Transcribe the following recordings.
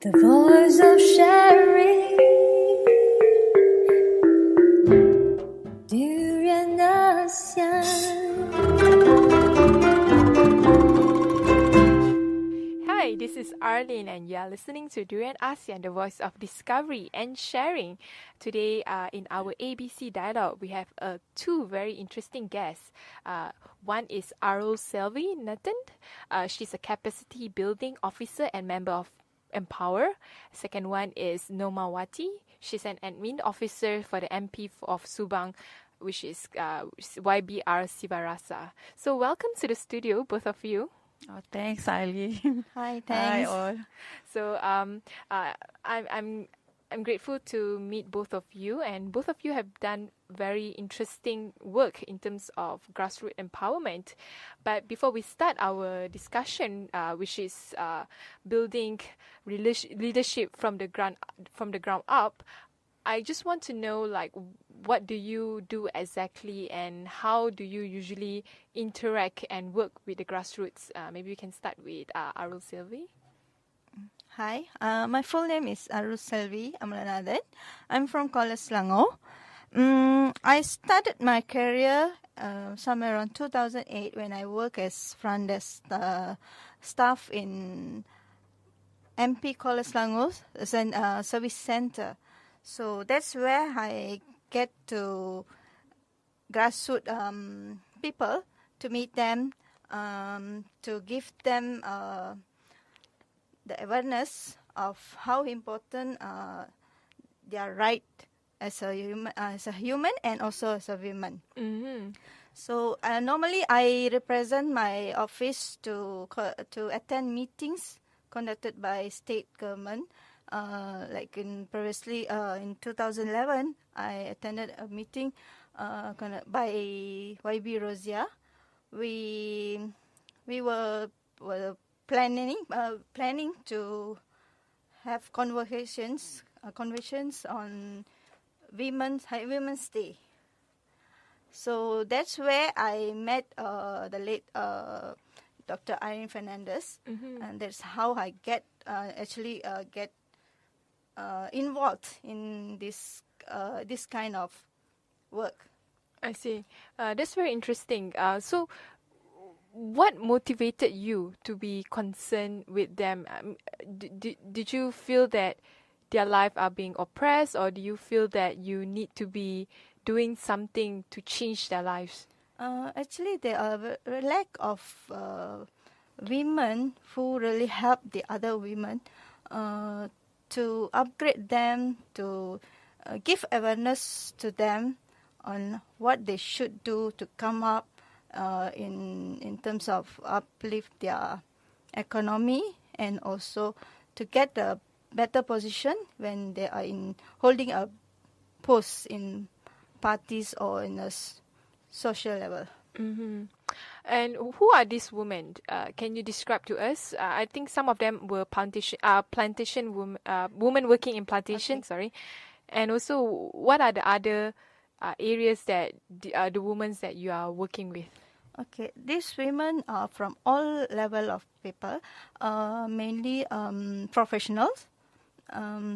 The voice of sharing Durian ASEAN. Hi, this is Arlene and you are listening to Durian ASEAN, the voice of discovery and sharing. Today in our ABC dialogue, we have two very interesting guests. One is Arulselvi Nathan. She's a capacity building officer and member of Empower. Second one is Normawati. She's an admin officer for the MP of Subang, which is YBR Sivarasa. So welcome to the studio, both of you. Oh, thanks, Arlene. Hi, Hi, thanks. all. So I'm grateful to meet both of you, and both of you have done very interesting work in terms of grassroots empowerment. But before we start our discussion, which is building leadership from the ground up, I just want to know, like, what do you do exactly, and how do you usually interact and work with the grassroots? Maybe we can start with Arulselvi. Hi, my full name is Arulselvi Amlanathan. I'm from Kuala Selangor. I started my career somewhere around 2008 when I work as front desk staff in MP Kuala Selangor service center. So that's where I get to grassroots people, to meet them, to give them the awareness of how important their right as a human and also as a woman. Mm-hmm. So normally I represent my office to attend meetings conducted by state government. Like previously in 2011, I attended a meeting by YB Rosia. We were planning to have conversations on Women's Day. So that's where I met the late Dr. Arlene Fernandez, and that's how I get involved in this kind of work. I see. That's very interesting. So, what motivated you to be concerned with them? Did you feel that their life are being oppressed, or do you feel that you need to be doing something to change their lives? Actually, there are a lack of women who really help the other women to upgrade them, to give awareness to them on what they should do to come up in terms of uplift their economy, and also to get a better position when they are holding a post in parties or in a social level. Mm-hmm. And who are these women? Can you describe to us? I think some of them were plantation women working in plantation. Okay. Sorry, and also what are the other areas that the women that you are working with? Okay, these women are from all level of people, mainly professionals,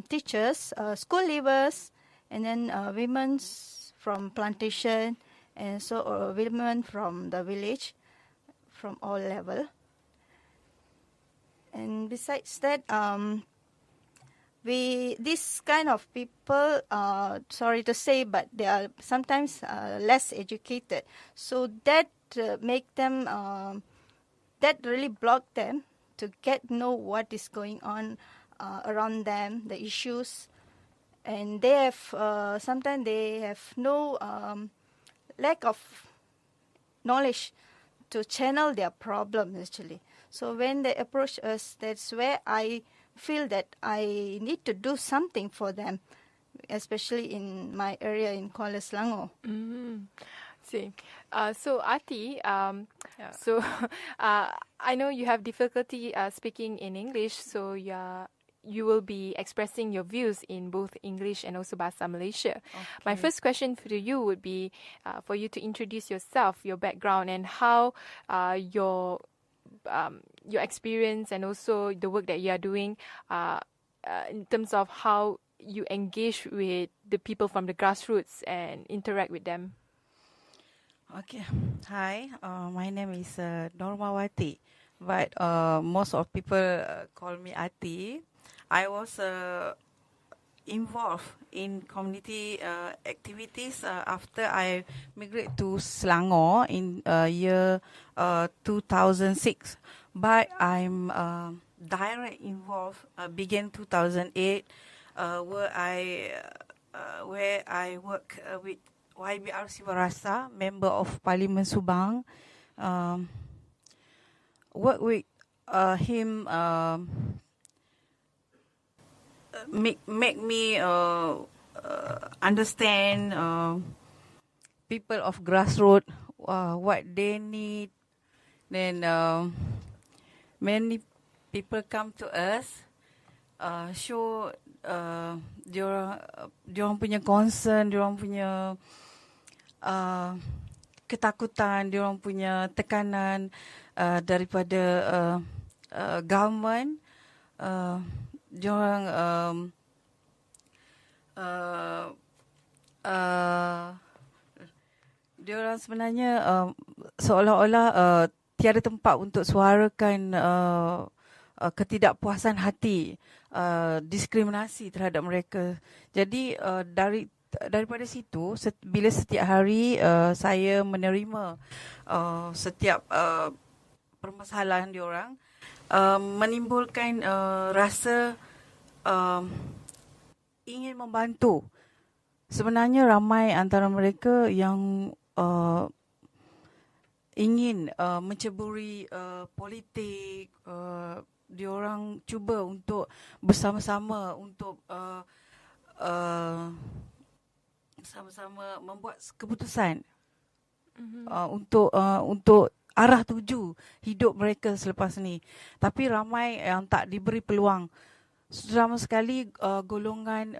teachers, school leavers, and then women from plantation, and so women from the village, from all level. And besides that, this kind of people, sorry to say, but they are sometimes less educated. So that make them, that really block them to know what is going on around them, the issues. And they have, sometimes they have no lack of knowledge to channel their problems, actually. So when they approach us, that's where I feel that I need to do something for them, especially in my area in Kuala Selangor. Mm-hmm. See, so Ati, so I know you have difficulty speaking in English, so you will be expressing your views in both English and also Bahasa Malaysia. Okay. My first question for you would be for you to introduce yourself, your background, and how your experience and also the work that you are doing in terms of how you engage with the people from the grassroots and interact with them? Okay. Hi, my name is Normawati, but most of people call me Ati. I was involved in community activities after I migrated to Selangor in year 2006. But I'm direct involved began 2008, where I work with YB Rasa, member of Parliament Subang. Work with him. Make me understand people of grassroots what they need. Then many people come to us, show diorang punya concern, diorang punya ketakutan, diorang punya tekanan daripada government. Diorang diorang sebenarnya seolah-olah tiada tempat untuk suarakan ketidakpuasan hati, diskriminasi terhadap mereka. Jadi daripada situ, bila setiap hari saya menerima setiap permasalahan diorang, menimbulkan rasa ingin membantu. Sebenarnya ramai antara mereka yang ingin menceburi politik. Diorang cuba untuk bersama-sama untuk sama-sama membuat keputusan untuk arah tuju hidup mereka selepas ni. Tapi ramai yang tak diberi peluang. Sama sekali golongan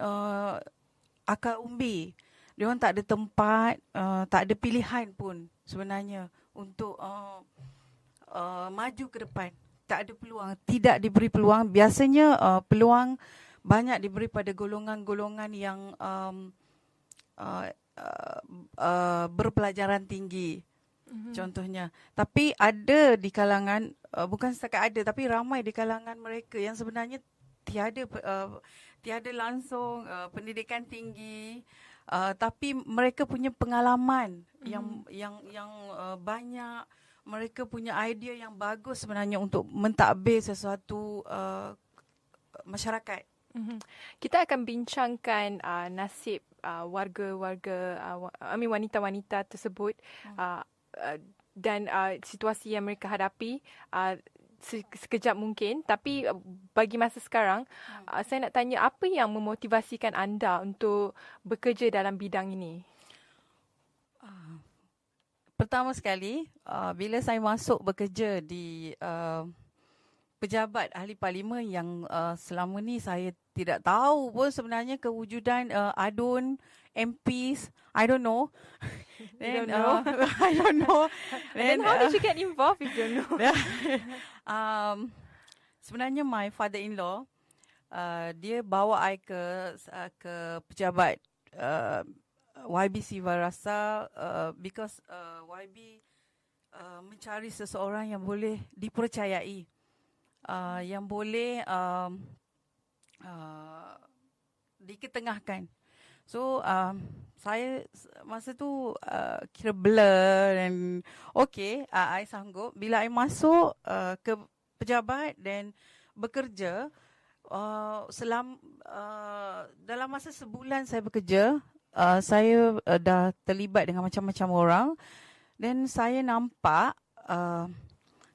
akal umbi. Diorang tak ada tempat, tak ada pilihan pun sebenarnya untuk maju ke depan. Tak ada peluang, tidak diberi peluang. Biasanya peluang banyak diberi pada golongan-golongan yang berpelajaran tinggi. Contohnya. Tapi ada di kalangan, bukan setakat ada, tapi ramai di kalangan mereka yang sebenarnya tiada langsung pendidikan tinggi, tapi mereka punya pengalaman yang banyak. Mereka punya idea yang bagus sebenarnya untuk mentadbir sesuatu masyarakat. Kita akan bincangkan nasib warga-warga, wanita-wanita tersebut dan situasi yang mereka hadapi sekejap mungkin. Tapi bagi masa sekarang, saya nak tanya, apa yang memotivasikan anda untuk bekerja dalam bidang ini? Pertama sekali, bila saya masuk bekerja di pejabat ahli parlimen yang selama ni saya tidak tahu pun sebenarnya kewujudan ADUN, MPs, I don't know. Then, don't know? I don't know. Then how did you get involved if you don't know? Sebenarnya my father-in-law, dia bawa I ke pejabat YB Sivarasa because YB mencari seseorang yang boleh dipercayai, yang boleh diketengahkan. So saya masa tu kira blur dan okay, I sanggup. Bila I masuk ke pejabat dan bekerja, dalam masa sebulan saya bekerja, saya dah terlibat dengan macam-macam orang dan saya nampak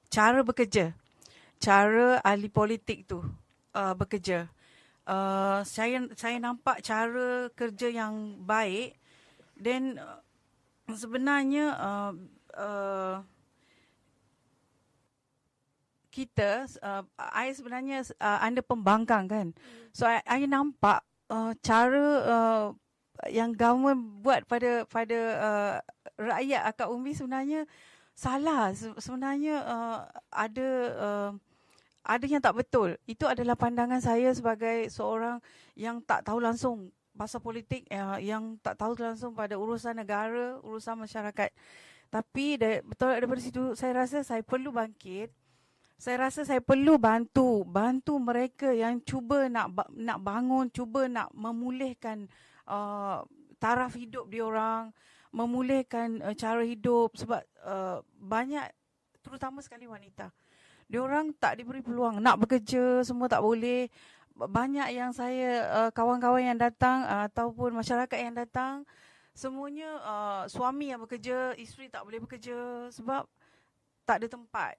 cara bekerja, cara ahli politik tu bekerja. Saya nampak cara kerja yang baik dan sebenarnya kita, I sebenarnya under pembangkang kan. So I nampak cara yang government buat pada rakyat akak umbi sebenarnya salah. Sebenarnya ada ada yang tak betul. Itu adalah pandangan saya sebagai seorang yang tak tahu langsung pasal politik, yang tak tahu langsung pada urusan negara, urusan masyarakat. Tapi betul daripada situ saya rasa saya perlu bangkit. Saya rasa saya perlu bantu mereka yang cuba nak bangun, cuba nak memulihkan taraf hidup diorang, memulihkan cara hidup, sebab banyak, terutama sekali wanita, diorang tak diberi peluang nak bekerja, semua tak boleh. Banyak yang saya kawan-kawan yang datang ataupun masyarakat yang datang, semuanya suami yang bekerja, isteri tak boleh bekerja sebab tak ada tempat,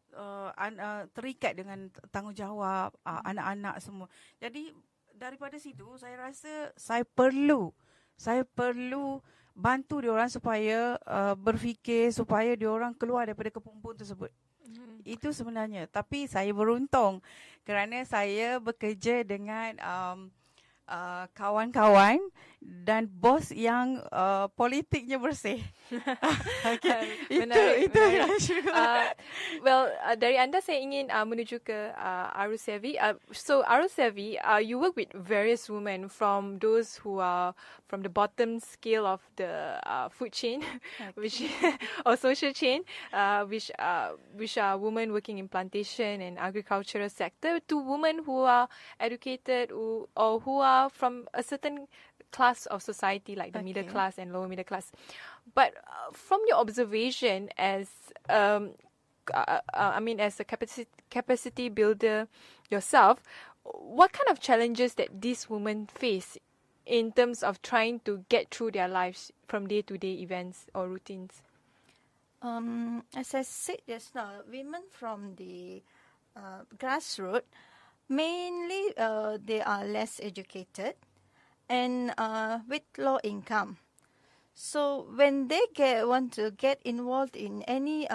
terikat dengan tanggungjawab anak-anak semua. Jadi daripada situ saya rasa saya perlu bantu diorang supaya berfikir, supaya diorang keluar daripada kepompong tersebut. Itu sebenarnya. Tapi saya beruntung kerana saya bekerja dengan kawan-kawan dan bos yang politiknya bersih. Okay. Itu yang dari anda saya ingin menuju ke Arulselvi. So Arulselvi, you work with various women, from those who are from the bottom scale of the food chain, which or social chain, which are women working in plantation and agricultural sector, to women who are educated or who are from a certain class of society, like the middle class and lower middle class. But from your observation as as a capacity builder yourself, what kind of challenges that these women face in terms of trying to get through their lives from day-to-day events or routines? As I said just now, women from the grassroots, mainly they are less educated and with low income. So when they want to get involved in any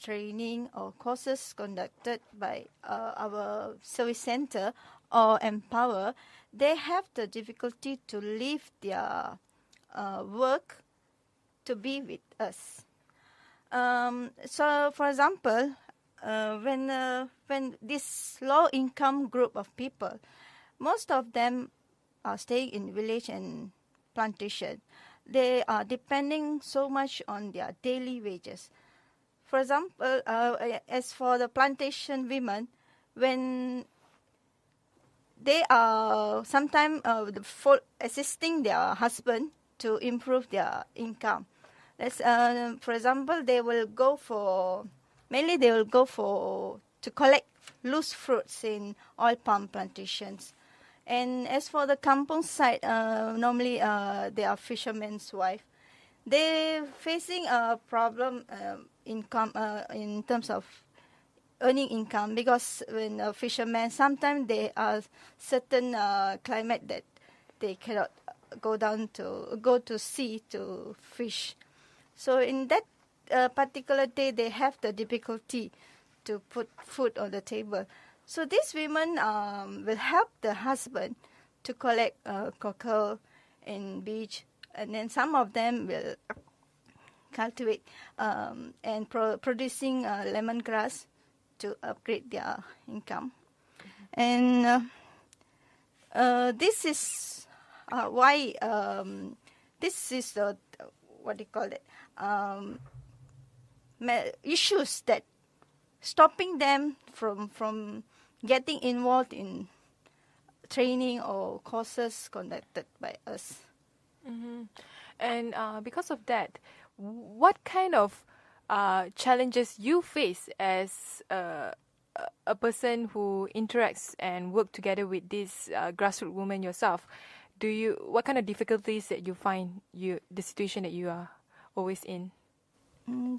training or courses conducted by our service center or Empower, they have the difficulty to leave their work to be with us. So, for example, when this low-income group of people, most of them are staying in village and plantation. They are depending so much on their daily wages. For example, as for the plantation women, when they are sometimes assisting their husband to improve their income. For example, they will go to collect loose fruits in oil palm plantations. And as for the kampung side, normally they are fishermen's wife. They're facing a problem in terms of earning income, because when a fisherman, sometimes there are certain climate that they cannot go to sea to fish. So in that particular day, they have the difficulty to put food on the table. So these women will help the husband to collect cockle in beach, and then some of them will cultivate and producing lemongrass to upgrade their income. And this is why this is what do you call it? Issues that stopping them from getting involved in training or courses conducted by us. Mm-hmm. And because of that, what kind of challenges you face as a person who interacts and work together with these grassroots women yourself? What kind of difficulties that you find the situation that you are always in?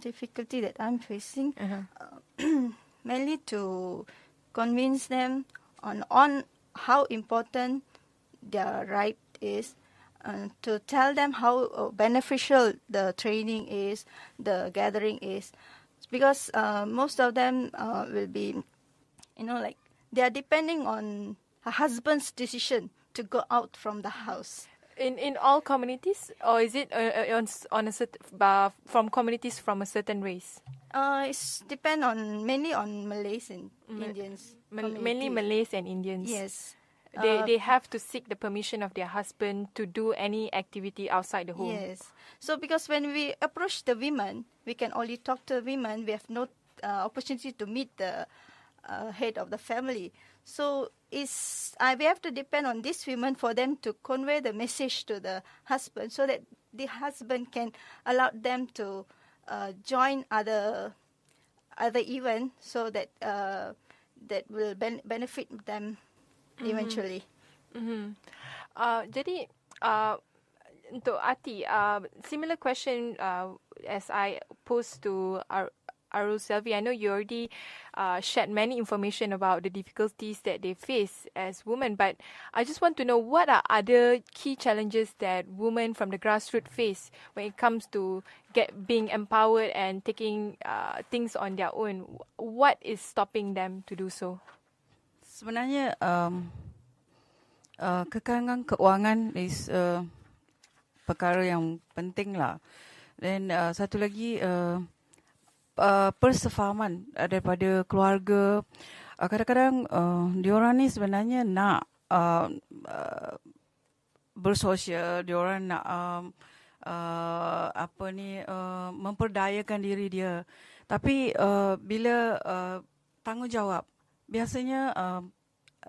Difficulty that I'm facing, mainly to convince them on how important their right is, to tell them how beneficial the training is, the gathering is, because most of them will be, like they are depending on a husband's decision to go out from the house. In all communities, or is it on a certain from communities from a certain race? It's depend mainly on Malays and Indians. Mainly Malays and Indians. Yes. They have to seek the permission of their husband to do any activity outside the home. Yes. So because when we approach the women, we can only talk to the women. We have no opportunity to meet the head of the family. So we have to depend on these women for them to convey the message to the husband, so that the husband can allow them to join other event, so that that will benefit them eventually. Jadi untuk Ati, similar question as I posed to Arulselvi. I know you already shared many information about the difficulties that they face as women, but I just want to know, what are other key challenges that women from the grassroots face when it comes to being empowered and taking things on their own? What is stopping them to do so? Sebenarnya kekangan keuangan is perkara yang penting lah. Dan satu lagi persefahaman daripada keluarga. Kadang-kadang diorang ni sebenarnya nak bersosial, diorang nak memperdayakan diri dia. Tapi bila tanggungjawab, biasanya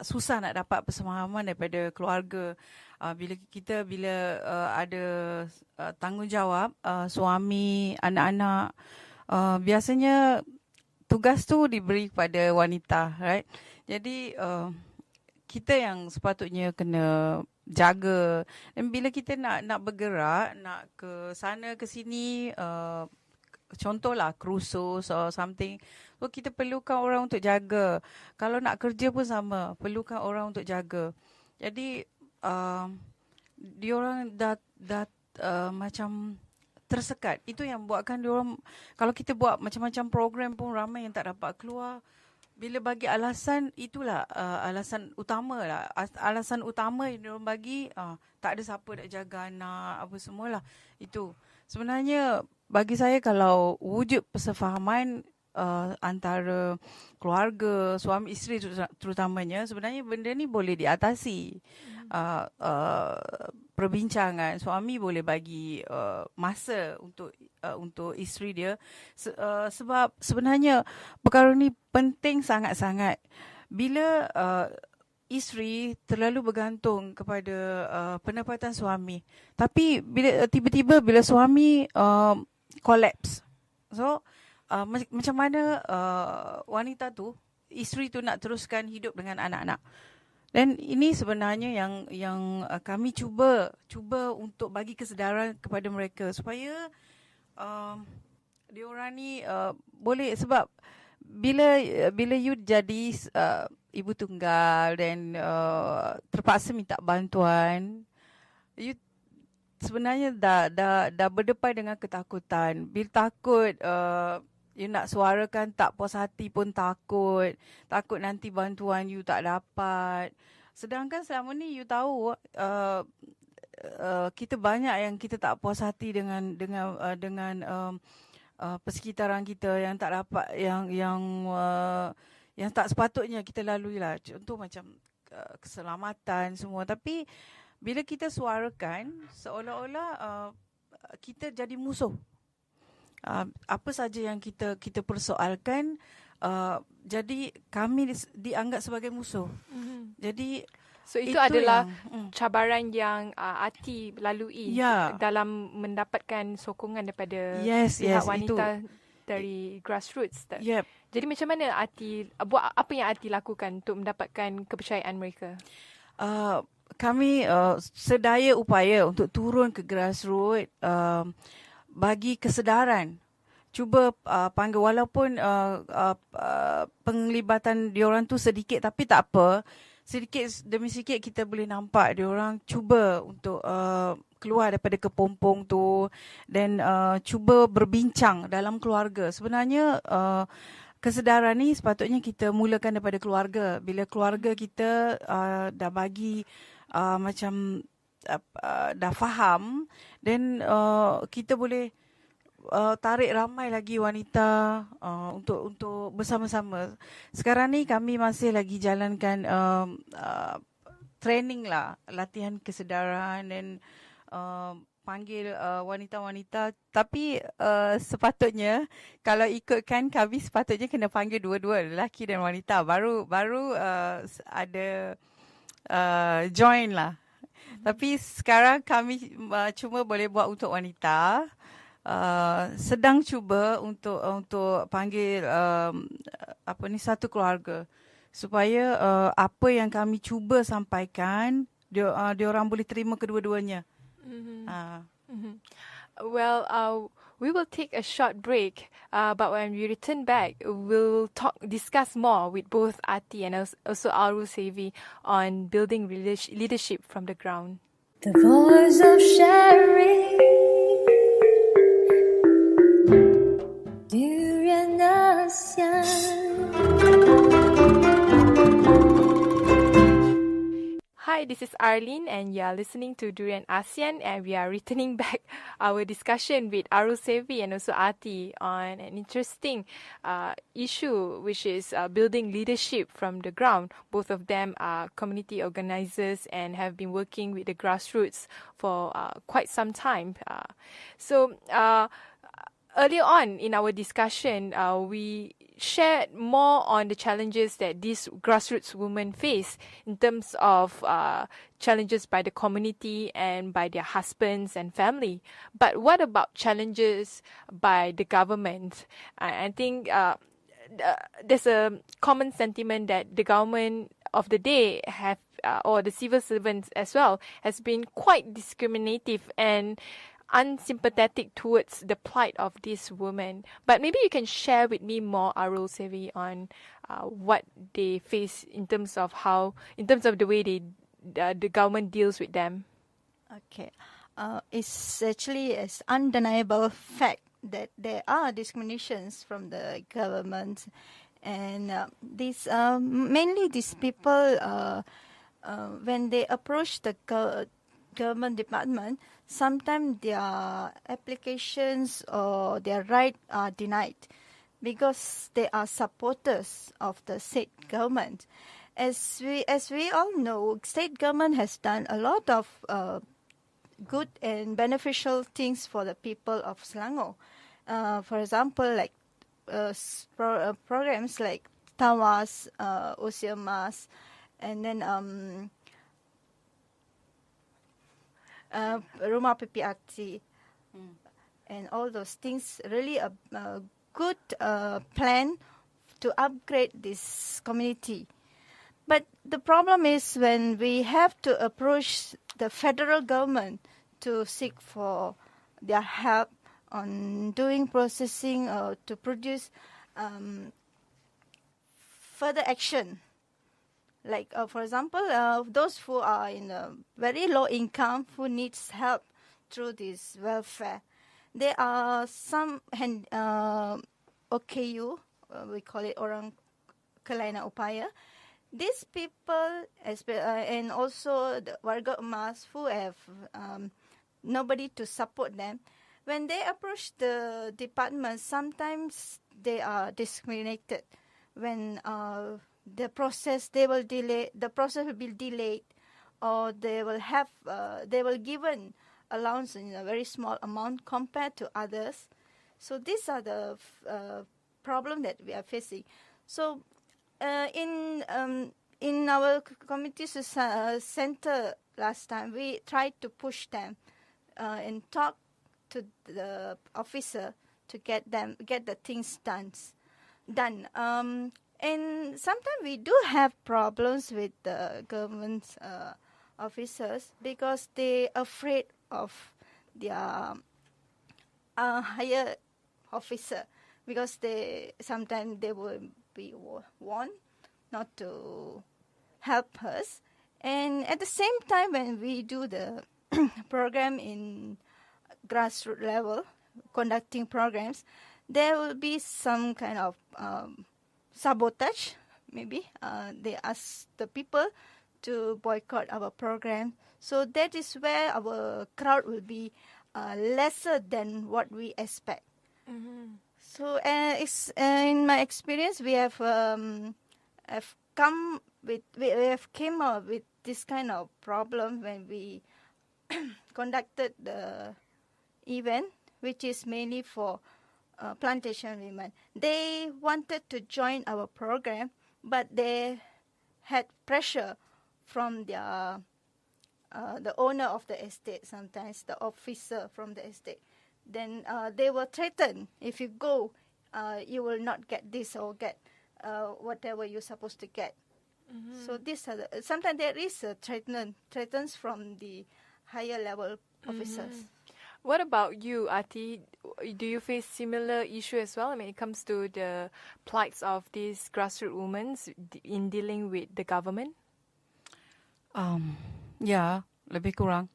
susah nak dapat persefahaman daripada keluarga. Bila ada tanggungjawab, suami, anak-anak, biasanya tugas tu diberi kepada wanita, right? Jadi kita yang sepatutnya kena jaga. Dan bila kita nak bergerak, nak ke sana ke sini, contohlah kursus or something, so kita perlukan orang untuk jaga. Kalau nak kerja pun sama, perlukan orang untuk jaga. Jadi diorang dah macam tersekat. Itu yang buatkan diorang, kalau kita buat macam-macam program pun ramai yang tak dapat keluar. Bila bagi alasan, itulah alasan utama lah. Alasan utama yang diorang bagi, tak ada siapa nak jaga anak, apa semualah. Itu sebenarnya bagi saya, kalau wujud persefahaman antara keluarga, suami isteri terutamanya, sebenarnya benda ni boleh diatasi. Perbincangan, suami boleh bagi masa untuk isteri dia, sebab sebenarnya perkara ni penting sangat-sangat. Bila isteri terlalu bergantung kepada pendapatan suami, tapi tiba-tiba bila suami collapse, so macam mana wanita tu, isteri tu nak teruskan hidup dengan anak-anak. Dan ini sebenarnya yang kami cuba untuk bagi kesedaran kepada mereka, supaya diorang ni boleh, sebab bila you jadi ibu tunggal dan terpaksa minta bantuan, you sebenarnya dah berdepan dengan ketakutan. Bila takut, you nak suarakan tak puas hati pun takut nanti bantuan you tak dapat. Sedangkan selama ni you tahu kita banyak yang kita tak puas hati dengan persekitaran kita, yang tak dapat, yang tak sepatutnya kita lalui lah. Contoh macam keselamatan semua. Tapi bila kita suarakan, seolah-olah kita jadi musuh. Apa saja yang kita persoalkan, jadi kami dianggap sebagai musuh. Jadi so itu adalah cabaran yang Ati lalui dalam mendapatkan sokongan daripada pihak wanita dari grassroots. Yep. Jadi macam mana Ati buat, apa yang Ati lakukan untuk mendapatkan kepercayaan mereka? Kami sedaya upaya untuk turun ke grassroots, bagi kesedaran. Cuba panggil, walaupun penglibatan diorang tu sedikit, tapi tak apa. Sedikit demi sedikit kita boleh nampak diorang cuba untuk keluar daripada kepompong tu, dan cuba berbincang dalam keluarga. Sebenarnya kesedaran ni sepatutnya kita mulakan daripada keluarga. Bila keluarga kita dah bagi dah faham, dan kita boleh tarik ramai lagi wanita untuk bersama-sama. Sekarang ni kami masih lagi jalankan training lah, latihan kesedaran dan panggil wanita-wanita. Tapi sepatutnya kalau ikutkan kami sepatutnya kena panggil dua-dua, lelaki dan wanita. Baru ada join lah. Tapi sekarang kami cuma boleh buat untuk wanita. Sedang cuba untuk panggil satu keluarga supaya apa yang kami cuba sampaikan dia orang boleh terima kedua-duanya. Well, we will take a short break, but when we return back, we'll discuss more with both Ati and also Arulselvi on building leadership from the ground. The voice of sharing Durian ASEAN. Hi, this is Arlene and you are listening to Durian ASEAN, and we are returning back our discussion with Arulselvi and also Ati on an interesting issue, which is building leadership from the ground. Both of them are community organizers and have been working with the grassroots for quite some time. Earlier on in our discussion, we shared more on the challenges that these grassroots women face in terms of challenges by the community and by their husbands and family. But what about challenges by the government? I think there's a common sentiment that the government of the day have, or the civil servants as well, has been quite discriminative and unsympathetic towards the plight of these women. But maybe you can share with me more, Arulselvi, on what they face in terms of the way the government deals with them. Okay. It's actually an undeniable fact that there are discriminations from the government, and these mainly these people when they approach the government department, sometimes their applications or their right are denied because they are supporters of the state government. As we all know, state government has done a lot of good and beneficial things for the people of Selangor. For example, like programs like Tawas, Usia Mas, and then Rumah PPRT, and all those things. Really a good plan to upgrade this community. But the problem is when we have to approach the federal government to seek for their help on doing processing or to produce further action. Like, for example, those who are in a very low income, who needs help through this welfare. There are some OKU, we call it Orang Kelainan Upaya. These people, and also the Warga Emas, who have nobody to support them, when they approach the department, sometimes they are discriminated. When the process will be delayed, or they will given allowance in a very small amount compared to others. So these are the problem that we are facing. So in our community center last time, we tried to push them and talk to the officer to get the things done. And sometimes we do have problems with the government officers because they're afraid of their higher officer, because sometimes they will be warned not to help us. And at the same time, when we do the program in grassroots level, conducting programs, there will be some kind of sabotage. Maybe they ask the people to boycott our program. So that is where our crowd will be lesser than what we expect. So it's in my experience, we have come with we have came up with this kind of problem when we conducted the event, which is mainly for plantation women. They wanted to join our program, but they had pressure from their the owner of the estate, sometimes the officer from the estate. Then they were threatened, if you go, you will not get this or get whatever you're supposed to get. So this sometimes there is a threatens from the higher level officers. What about you, Ati? Do you face similar issue as well when it comes to the plights of these grassroots women in dealing with the government? Ya, lebih kurang.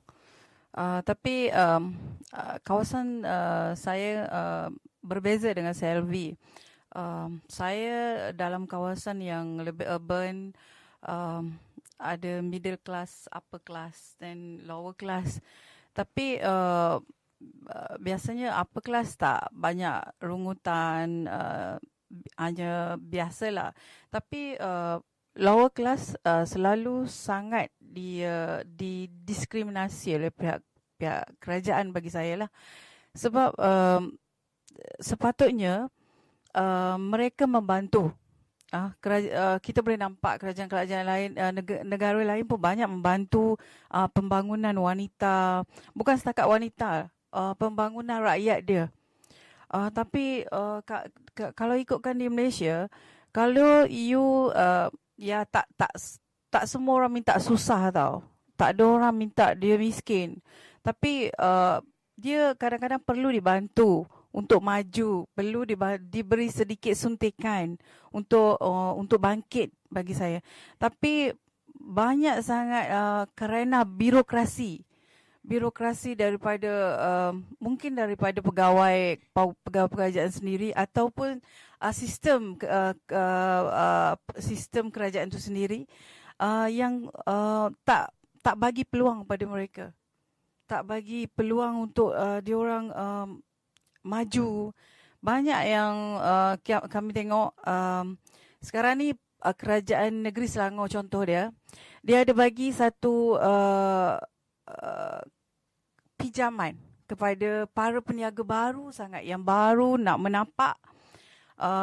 Tapi kawasan saya berbeza dengan Selvi. Saya dalam kawasan yang lebih urban, ada middle class, upper class dan lower class. Tapi biasanya upper class tak banyak rungutan, hanya biasalah. Tapi lower class selalu sangat didiskriminasi oleh pihak kerajaan bagi saya lah. Sebab sepatutnya mereka membantu. Kita boleh nampak kerajaan-kerajaan lain, negara lain pun banyak membantu pembangunan wanita. Bukan setakat wanita, pembangunan rakyat dia. Tapi kalau ikutkan di Malaysia, kalau you tak semua orang minta susah tau. Tak ada orang minta dia miskin. Tapi dia kadang-kadang perlu dibantu untuk maju, perlu diberi sedikit suntikan untuk bangkit bagi saya. Tapi banyak sangat kerana birokrasi daripada mungkin daripada pegawai kerajaan sendiri ataupun sistem kerajaan itu sendiri yang tak bagi peluang pada mereka. Tak bagi peluang untuk diorang maju. Banyak yang kami tengok sekarang ni kerajaan negeri Selangor contoh dia ada bagi satu pinjaman kepada para peniaga baru sangat yang baru nak menapak.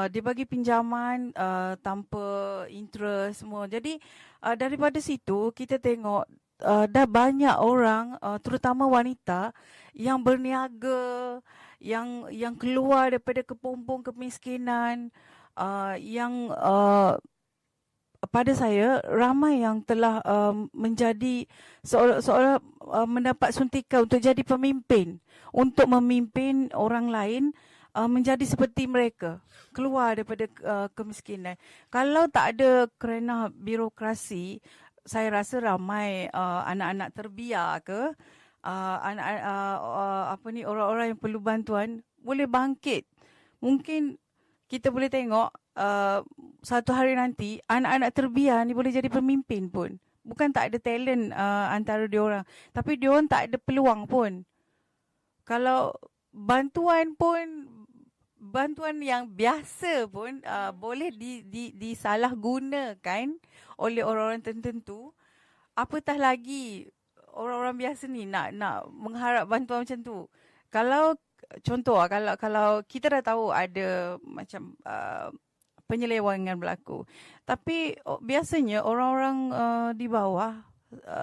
Dia bagi pinjaman tanpa interest semua. Jadi daripada situ kita tengok dah banyak orang terutama wanita yang berniaga, yang keluar daripada kepompong kemiskinan, yang pada saya ramai yang telah menjadi seolah-olah mendapat suntikan untuk jadi pemimpin, untuk memimpin orang lain menjadi seperti mereka, keluar daripada kemiskinan. Kalau tak ada kerana birokrasi, saya rasa ramai anak-anak terbiar ke, orang-orang yang perlu bantuan boleh bangkit. Mungkin kita boleh tengok satu hari nanti anak-anak terbiar ni boleh jadi pemimpin pun. Bukan tak ada talent antara diorang, tapi diorang tak ada peluang pun. Kalau bantuan yang biasa pun boleh disalahgunakan oleh orang-orang tertentu, apatah lagi orang-orang biasa ni nak mengharap bantuan macam tu. Kalau contoh kalau kita dah tahu ada macam penyelewengan berlaku, tapi biasanya orang-orang di bawah,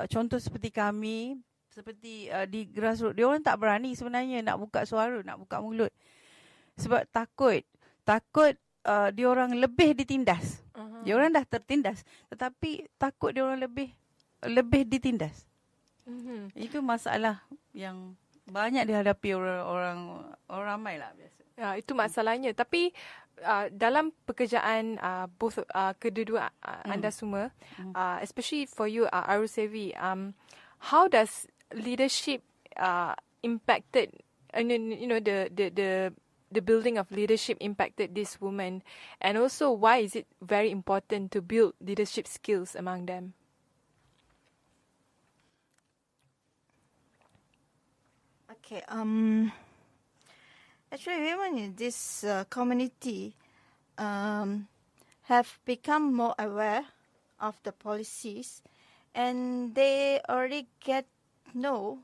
contoh seperti kami, seperti di grassroots, dia orang tak berani sebenarnya nak buka suara, nak buka mulut. Sebab takut dia orang lebih ditindas. Dia orang dah tertindas, tetapi takut dia orang lebih ditindas. Itu masalah yang banyak dihadapi orang ramai lah biasa. Ya, itu masalahnya. Tapi dalam pekerjaan kedua-dua anda semua, especially for you, Arulselvi, how does leadership impacted, the building of leadership impacted this woman, and also why is it very important to build leadership skills among them? Okay. Actually, women in this community have become more aware of the policies, and they already get to know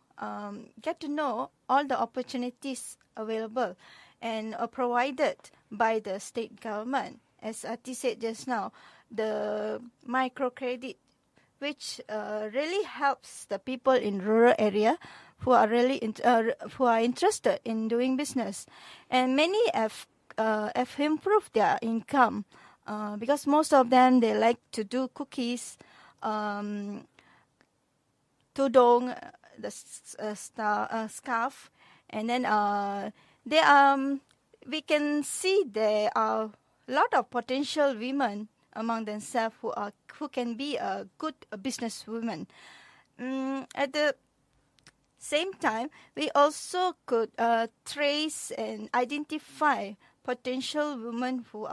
all the opportunities available and are provided by the state government. As Ati said just now, the microcredit, which really helps the people in rural area who are who are interested in doing business, and many have improved their income because most of them, they like to do cookies, tudong, the scarf, and then we can see there are a lot of potential women among themselves who can be a good business women. At the same time, we also could trace and identify potential women who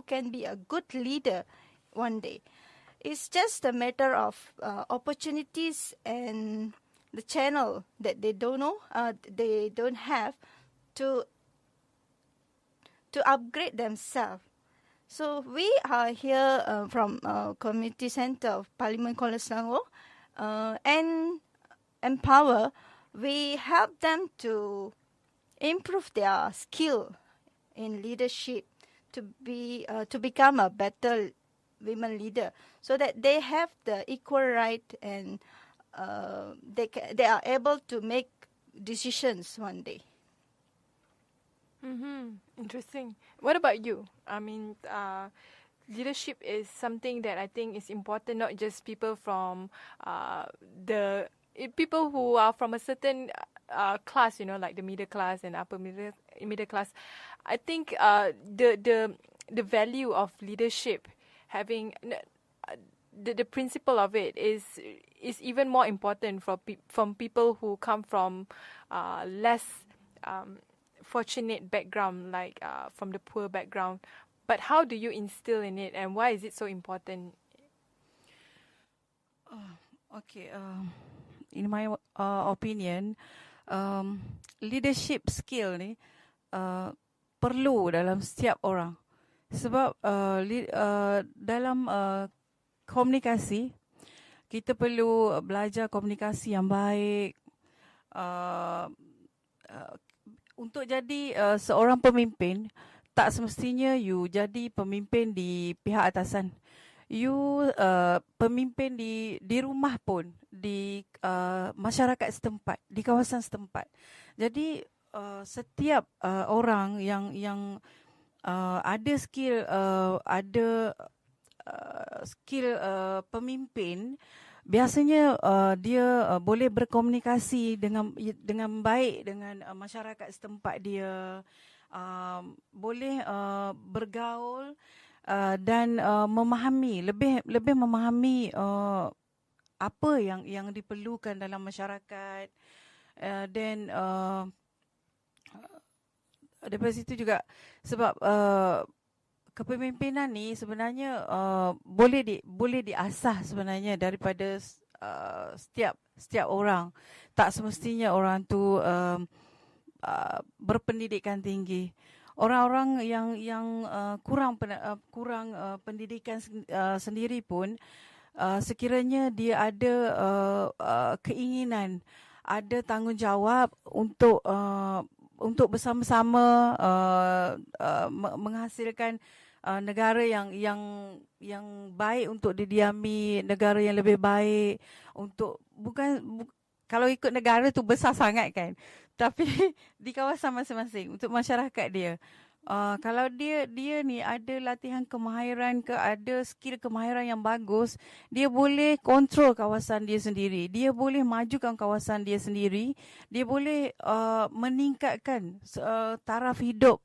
can be a good leader one day. It's just a matter of opportunities and the channel that they don't know, they don't have to upgrade themselves. So we are here from Community Centre of Parliament Kuala Selangor, and Empower. We help them to improve their skill in leadership to become a better women leader, so that they have the equal right and they are able to make decisions one day. Interesting. What about you? I mean, leadership is something that I think is important, not just people from people who are from a certain class, like the middle class and upper middle class. I think the value of leadership, having the principle of it is even more important from people who come from less fortunate background, like from the poor background. But how do you instill in it, and why is it so important? Okay, in my opinion, leadership skill ni perlu dalam setiap orang. Sebab dalam komunikasi, kita perlu belajar komunikasi yang baik. Untuk jadi seorang pemimpin, tak semestinya you jadi pemimpin di pihak atasan. You pemimpin di rumah pun, di masyarakat setempat, di kawasan setempat. Jadi setiap orang yang ada skill pemimpin, biasanya dia boleh berkomunikasi dengan baik dengan masyarakat setempat dia, boleh bergaul dan memahami lebih memahami apa yang diperlukan dalam masyarakat, dan daripada situ juga sebab kepemimpinan ni sebenarnya boleh diasah sebenarnya daripada setiap orang. Tak semestinya orang tu berpendidikan tinggi. Orang-orang yang kurang pendidikan sendiri pun, sekiranya dia ada keinginan, ada tanggungjawab untuk bersama-sama menghasilkan negara yang baik untuk didiami, negara yang lebih baik untuk kalau ikut negara tu besar sangat kan, tapi di kawasan masing-masing untuk masyarakat dia. Kalau dia ni ada latihan kemahiran ada skill kemahiran yang bagus, dia boleh kontrol kawasan dia sendiri, dia boleh majukan kawasan dia sendiri, dia boleh meningkatkan taraf hidup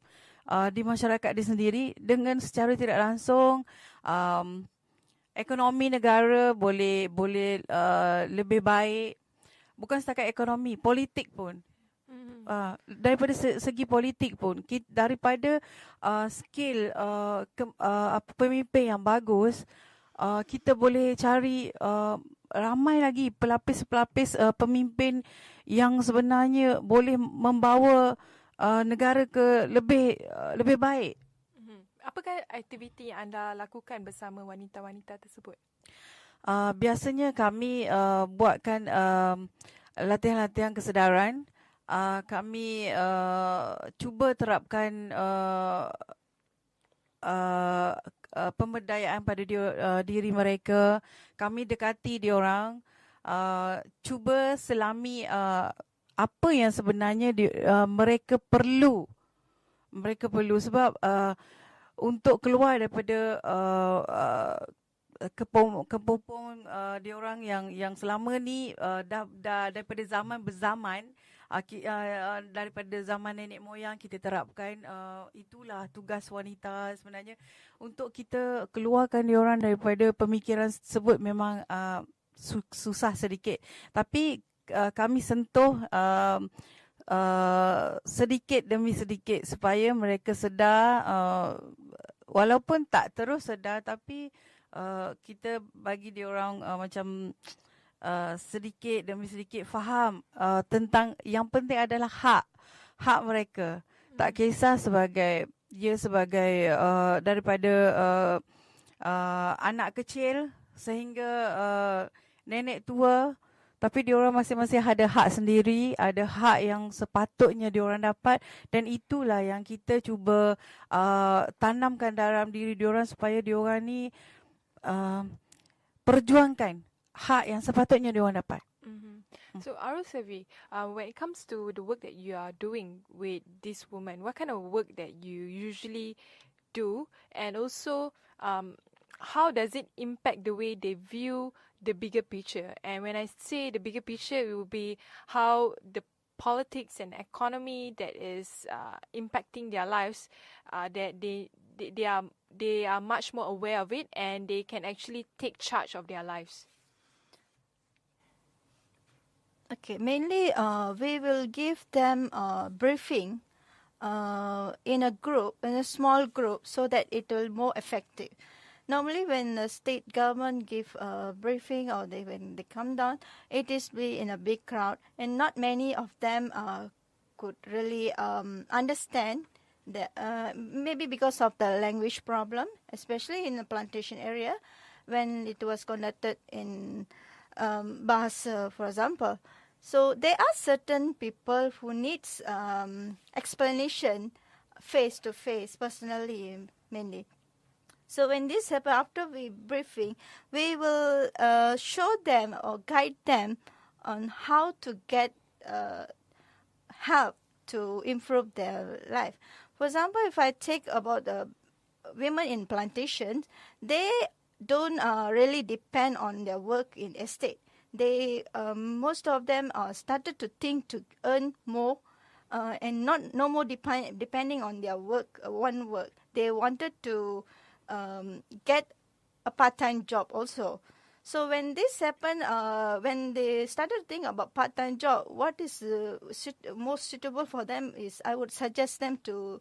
di masyarakat dia sendiri dengan secara tidak langsung. Ekonomi negara boleh lebih baik. Bukan setakat ekonomi, politik pun. Daripada segi politik pun, daripada skill pemimpin yang bagus, kita boleh cari ramai lagi pelapis-pelapis pemimpin yang sebenarnya boleh membawa negara ke lebih baik. Apakah aktiviti yang anda lakukan bersama wanita-wanita tersebut? Biasanya kami buatkan latihan-latihan kesedaran. Kami cuba terapkan pemberdayaan pada diri mereka. Kami dekati diorang, cuba selami apa yang sebenarnya mereka perlu. Mereka perlu sebab untuk keluar daripada kepopong diorang yang selama ni dah daripada zaman berzaman, daripada zaman nenek moyang kita terapkan, itulah tugas wanita sebenarnya untuk kita keluarkan diorang daripada pemikiran tersebut. Memang susah sedikit, tapi kami sentuh sedikit demi sedikit supaya mereka sedar, walaupun tak terus sedar, tapi kita bagi diorang macam sedikit demi sedikit faham tentang yang penting adalah hak mereka. Tak kisah sebagai daripada anak kecil sehingga nenek tua, tapi diorang masing-masing ada hak sendiri, ada hak yang sepatutnya diorang dapat, dan itulah yang kita cuba tanamkan dalam diri diorang supaya diorang ni perjuangkan hak yang sepatutnya diorang dapat. So Arulselvi, when it comes to the work that you are doing with this woman, what kind of work that you usually do, and also how does it impact the way they view the bigger picture? And when I say the bigger picture, it will be how the politics and economy that is impacting their lives, that they are much more aware of it, and they can actually take charge of their lives. Okay, mainly we will give them a briefing in a small group, so that it will more effective. Normally, when the state government give a briefing or when they come down, it is be in a big crowd, and not many of them could really understand. Maybe because of the language problem, especially in the plantation area, when it was conducted in Bahasa, for example. So there are certain people who needs explanation face to face, personally, mainly. So when this happens, after we briefing, we will show them or guide them on how to get help to improve their life. For example, if I take about the women in plantations, they don't really depend on their work in estate. They most of them started to think to earn more and no more depending on their work, one work. They wanted to get a part-time job also. So when this happened, when they started to think about part-time job, what is most suitable for them is, I would suggest them to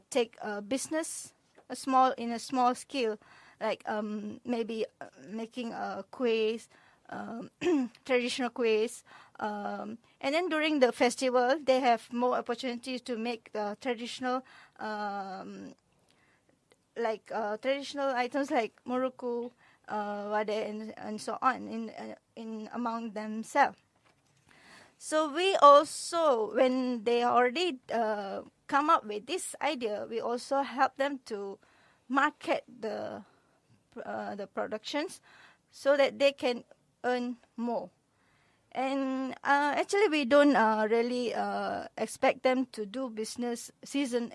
take a business, a small scale, like maybe making kuehs, traditional kuehs, and then during the festival they have more opportunities to make traditional traditional items like muruku, wade, and so on in among themselves. So we also, when they already come up with this idea, we also help them to market the productions so that they can earn more. And actually, we don't really expect them to do business season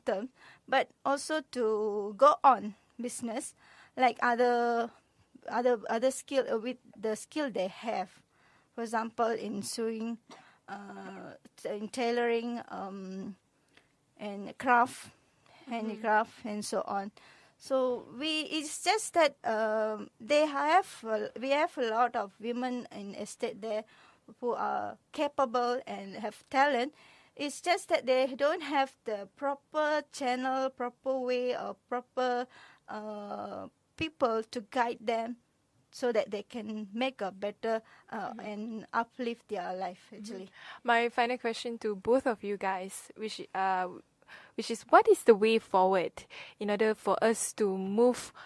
term, but also to go on business like other skill with the skill they have. For example, in sewing, in tailoring, and craft, handicraft, and so on. So it's just that we have a lot of women in estate there who are capable and have talent. It's just that they don't have the proper channel, proper way, or proper people to guide them so that they can make a better and uplift their life, actually. My final question to both of you guys, which is, what is the way forward in order for us to move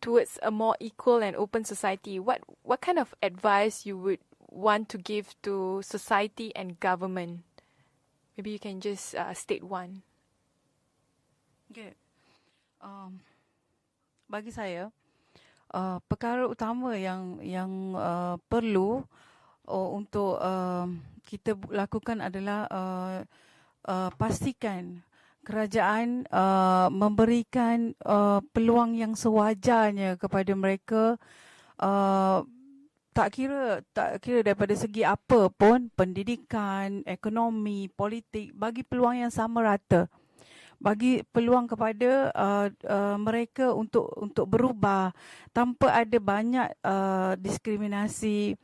towards a more equal and open society? What kind of advice you would want to give to society and government? Maybe you can just state one. Okay. Bagi saya, perkara utama yang perlu untuk kita lakukan adalah pastikan kerajaan memberikan peluang yang sewajarnya kepada mereka, tak kira daripada segi apa pun, pendidikan, ekonomi, politik, bagi peluang yang sama rata. Bagi peluang kepada mereka untuk berubah tanpa ada banyak diskriminasi.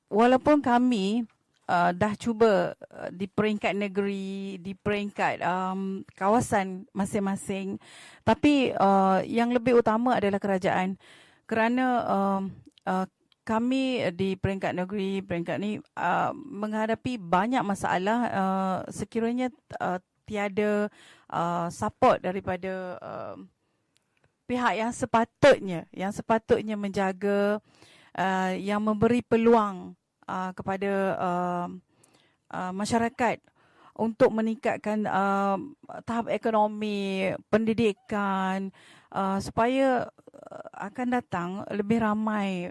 Walaupun kami dah cuba di peringkat negeri, di peringkat kawasan masing-masing, tapi yang lebih utama adalah kerajaan, kerana kami di peringkat negeri, peringkat ni menghadapi banyak masalah sekiranya tiada support daripada pihak yang sepatutnya menjaga, yang memberi peluang kepada masyarakat untuk meningkatkan tahap ekonomi, pendidikan, supaya akan datang lebih ramai,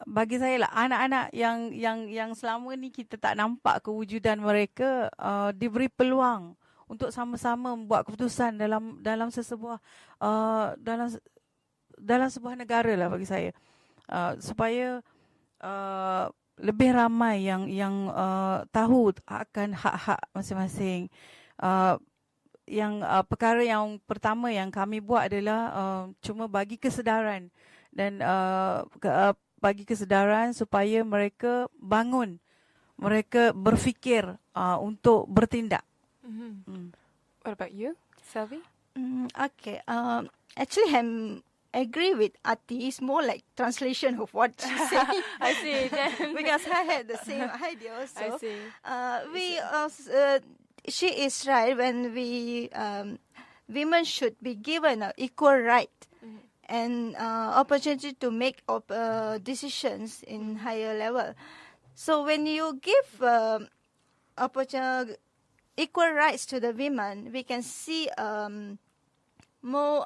bagi saya lah, anak-anak yang selama ni kita tak nampak kewujudan mereka, diberi peluang untuk sama-sama membuat keputusan dalam sesebuah dalam sebuah negara lah, bagi saya, supaya lebih ramai yang tahu akan hak-hak masing-masing. Perkara yang pertama yang kami buat adalah cuma bagi kesedaran dan bagi kesedaran supaya mereka bangun, mereka berfikir untuk bertindak. What about you, Selvi? Okay. Actually, I'm agree with Ati. It's more like translation of what she said. I see. Because I had the same idea also. I see. She is right when women should be given an equal right and opportunity to make decisions in higher level. So when you give equal rights to the women, we can see more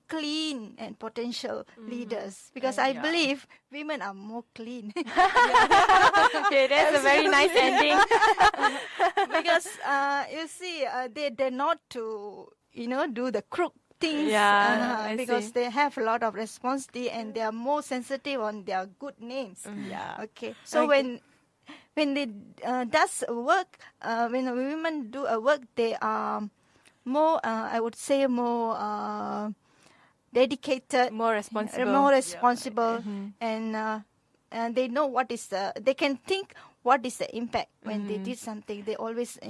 clean and potential leaders, because I believe women are more clean. Okay, that's a very nice ending. Because you see, they dare not to do the crook things, because they have a lot of responsibility and they are more sensitive on their good names. Okay, so when they does work, when women do a work, they are more, I would say, more dedicated, more responsible, and they know what is they can think what is the impact when they did something. They always,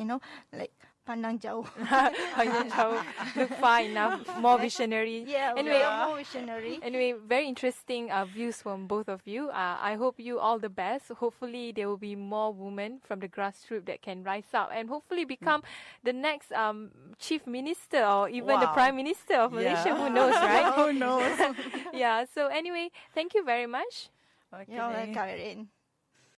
like pandang jauh. Look far enough, more visionary. Anyway, more visionary. Anyway, very interesting views from both of you. I hope you all the best. Hopefully, there will be more women from the grassroots that can rise up and hopefully become the next chief minister or even the prime minister of Malaysia. Who knows, right? Who knows? So anyway, thank you very much. You're welcome, Arlene.